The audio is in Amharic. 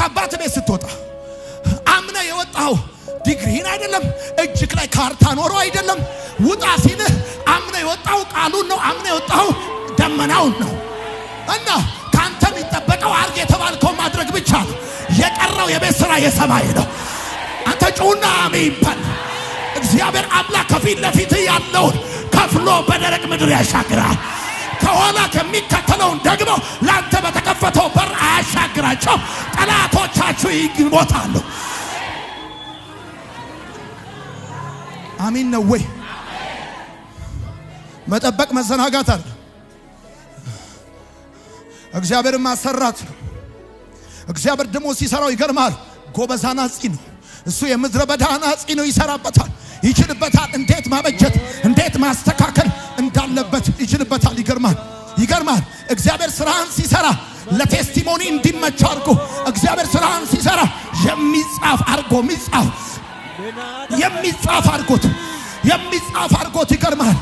ከአባት ቤት ስትወጣ አምነ የወጣው ዲግሪን አይደለም፣ እጅክ ላይ ካርታ ኖሮ አይደለም። ውጣ ሲልህ አምነ የወጣው ቃሉን ነው። አምነ የወጣው ደመናውን ነው። እና ካንተ የሚጠበቀው አርግ የተባልከው ማድረግ ብቻ ነው። የቀረው የቤት ስራ የሰማይ ነው። አንተ ጩና አሜን በል። እግዚአብሔር አምላክ ከፊት ለፊት ያለውን ከፍሎ በደረቅ ምድር ያሻግራል። ከኋላ ከሚከተለውን ደግሞ ላንተ በተከፈተው በር አያሻግራቸው። ጠላቶቻችሁ ይሞታሉ። አሜን ነው ወይ? መጠበቅ መዘናጋት አለ። እግዚአብሔር ማሰራት ነው። እግዚአብሔር ደግሞ ሲሰራው ይገርማል። ጎበዝ አናጺ ነው እሱ። የምድረ በዳ አናጺ ነው። ይሰራበታል፣ ይችልበታል። እንዴት ማበጀት እንዴት ማስተካከል እንዳለበት ይችልበታል። ይገርማል። እግዚአብሔር ስራን ሲሰራ ለቴስቲሞኒ እንዲመች አድርጎ እግዚአብሔር ስራን ሲሰራ የሚጻፍ አድርጎት ይገርማል።